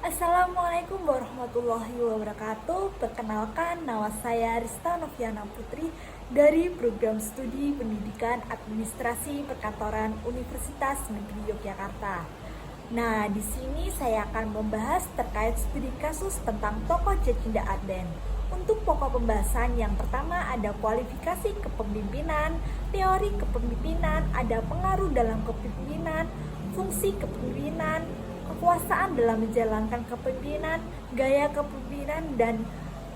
Assalamualaikum warahmatullahi wabarakatuh. Perkenalkan, nama saya Rista Noviana Putri dari Program Studi Pendidikan Administrasi Perkantoran Universitas Negeri Yogyakarta. Nah, di sini saya akan membahas terkait studi kasus tentang tokoh Djacinda Arden. Untuk pokok pembahasan yang pertama ada kualifikasi kepemimpinan, teori kepemimpinan, ada pengaruh dalam kepemimpinan, fungsi kepemimpinan, kekuasaan dalam menjalankan kepemimpinan, gaya kepemimpinan, dan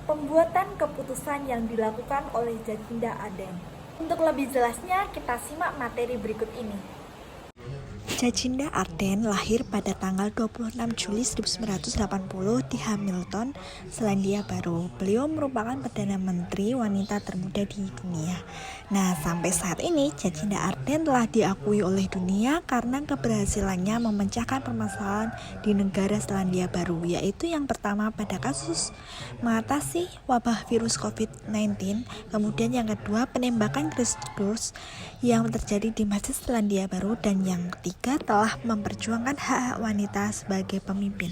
pembuatan keputusan yang dilakukan oleh Djacinda Arden. Untuk lebih jelasnya, kita simak materi berikut ini. Djacinda Arden lahir pada tanggal 26 Juli 1980 di Hamilton, Selandia Baru. Beliau merupakan Perdana Menteri wanita termuda di dunia. Nah, sampai saat ini Djacinda Arden telah diakui oleh dunia karena keberhasilannya memecahkan permasalahan di negara Selandia Baru, yaitu yang pertama pada kasus mengatasi wabah virus COVID-19, kemudian yang kedua penembakan Christchurch yang terjadi di Masjid Selandia Baru, dan yang ketiga telah memperjuangkan hak-hak wanita sebagai pemimpin.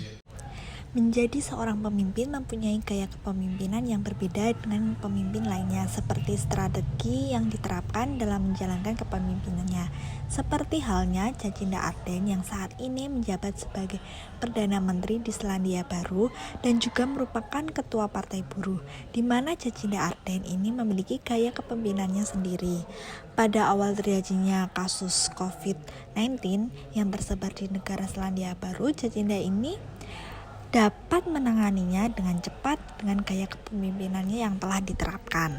Menjadi seorang pemimpin mempunyai gaya kepemimpinan yang berbeda dengan pemimpin lainnya, seperti strategi yang diterapkan dalam menjalankan kepemimpinannya. Seperti halnya Djacinda Arden yang saat ini menjabat sebagai Perdana Menteri di Selandia Baru dan juga merupakan Ketua Partai Buruh, di mana Djacinda Arden ini memiliki gaya kepemimpinannya sendiri. Pada awal terjadinya kasus COVID-19 yang tersebar di negara Selandia Baru, Djacinda ini dapat menanganinya dengan cepat dengan gaya kepemimpinannya yang telah diterapkan.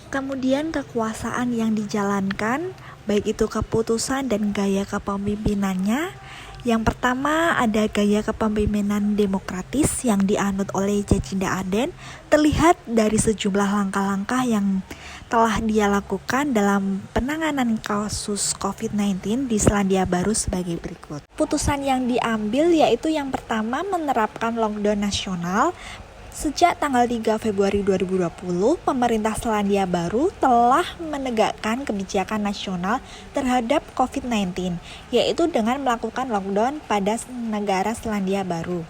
Kemudian kekuasaan yang dijalankan, baik itu keputusan dan gaya kepemimpinannya. Yang pertama ada gaya kepemimpinan demokratis yang dianut oleh Djacinda Arden, terlihat dari sejumlah langkah-langkah yang telah dia lakukan dalam penanganan kasus COVID-19 di Selandia Baru sebagai berikut. Putusan yang diambil yaitu yang pertama menerapkan lockdown nasional. Sejak tanggal 3 Februari 2020, pemerintah Selandia Baru telah menegakkan kebijakan nasional terhadap COVID-19, yaitu dengan melakukan lockdown pada negara Selandia Baru.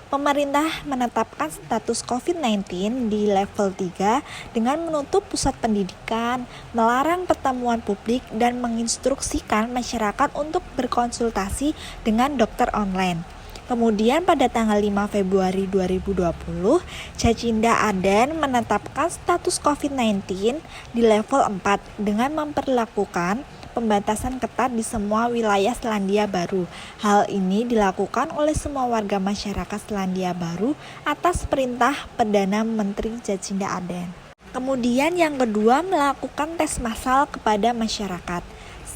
Pemerintah menetapkan status COVID-19 di level 3 dengan menutup pusat pendidikan, melarang pertemuan publik, dan menginstruksikan masyarakat untuk berkonsultasi dengan dokter online. Kemudian pada tanggal 5 Februari 2020, Djacinda Arden menetapkan status COVID-19 di level 4 dengan memperlakukan pembatasan ketat di semua wilayah Selandia Baru. Hal ini dilakukan oleh semua warga masyarakat Selandia Baru atas perintah Perdana Menteri Djacinda Arden. Kemudian yang kedua, melakukan tes massal kepada masyarakat.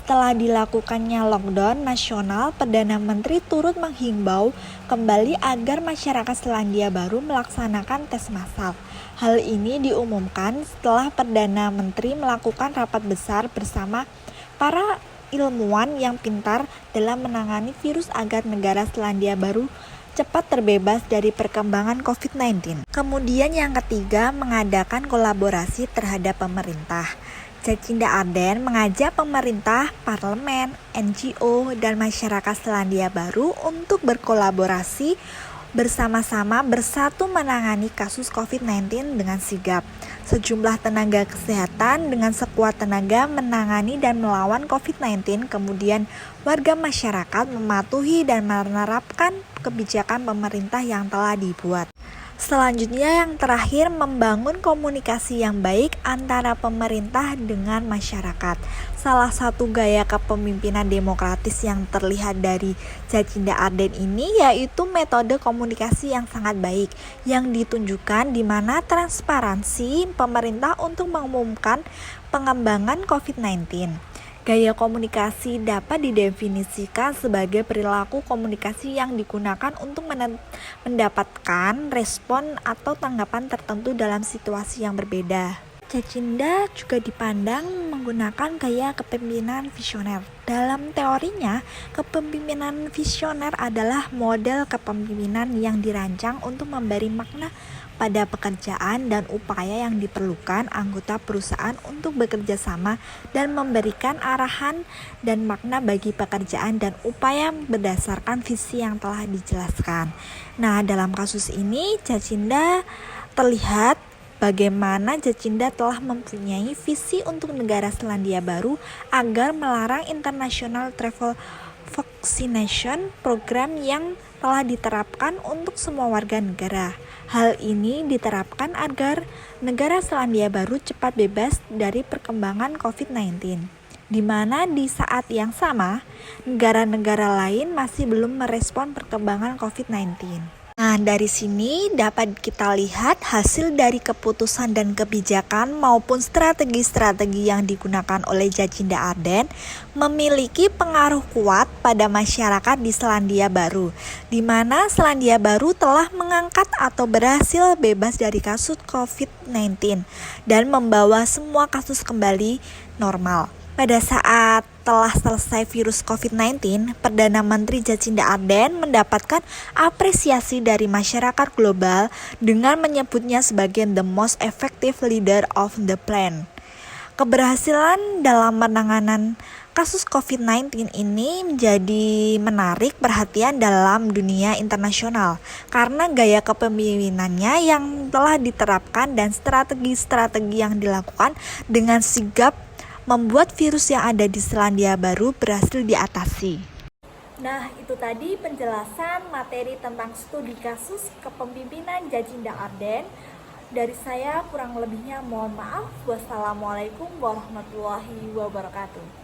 Setelah dilakukannya lockdown nasional, Perdana Menteri turut menghimbau kembali agar masyarakat Selandia Baru melaksanakan tes massal. Hal ini diumumkan setelah Perdana Menteri melakukan rapat besar bersama para ilmuwan yang pintar dalam menangani virus agar negara Selandia Baru cepat terbebas dari perkembangan COVID-19. Kemudian yang ketiga, mengadakan kolaborasi terhadap pemerintah. Djacinda Arden mengajak pemerintah, parlemen, NGO, dan masyarakat Selandia Baru untuk berkolaborasi bersama-sama bersatu menangani kasus COVID-19 dengan sigap. Sejumlah tenaga kesehatan dengan sekuat tenaga menangani dan melawan COVID-19, kemudian warga masyarakat mematuhi dan menerapkan kebijakan pemerintah yang telah dibuat. Selanjutnya yang terakhir, membangun komunikasi yang baik antara pemerintah dengan masyarakat. Salah satu gaya kepemimpinan demokratis yang terlihat dari Djacinda Arden ini yaitu metode komunikasi yang sangat baik yang ditunjukkan di mana transparansi pemerintah untuk mengumumkan pengembangan COVID-19. Gaya komunikasi dapat didefinisikan sebagai perilaku komunikasi yang digunakan untuk mendapatkan respon atau tanggapan tertentu dalam situasi yang berbeda. Djacinda juga dipandang menggunakan gaya kepemimpinan visioner. Dalam teorinya, kepemimpinan visioner adalah model kepemimpinan yang dirancang untuk memberi makna pada pekerjaan dan upaya yang diperlukan anggota perusahaan untuk bekerja sama dan memberikan arahan dan makna bagi pekerjaan dan upaya berdasarkan visi yang telah dijelaskan. Nah, dalam kasus ini Jacinda terlihat bagaimana Jacinda telah mempunyai visi untuk negara Selandia Baru agar melarang international travel vaccination program yang telah diterapkan untuk semua warga negara. Hal ini diterapkan agar negara Selandia Baru cepat bebas dari perkembangan COVID-19, di mana di saat yang sama, negara-negara lain masih belum merespon perkembangan COVID-19. Nah, dari sini dapat kita lihat hasil dari keputusan dan kebijakan maupun strategi-strategi yang digunakan oleh Jacinda Ardern memiliki pengaruh kuat pada masyarakat di Selandia Baru, di mana Selandia Baru telah mengangkat atau berhasil bebas dari kasus COVID-19 dan membawa semua kasus kembali normal. Pada saat telah selesai virus COVID-19, Perdana Menteri Jacinda Ardern mendapatkan apresiasi dari masyarakat global dengan menyebutnya sebagai the most effective leader of the plan. Keberhasilan dalam penanganan kasus COVID-19 ini menjadi menarik perhatian dalam dunia internasional karena gaya kepemimpinannya yang telah diterapkan dan strategi-strategi yang dilakukan dengan sigap membuat virus yang ada di Selandia Baru berhasil diatasi. Nah, itu tadi penjelasan materi tentang studi kasus kepemimpinan Jacinda Ardern. Dari saya kurang lebihnya mohon maaf. Wassalamualaikum warahmatullahi wabarakatuh.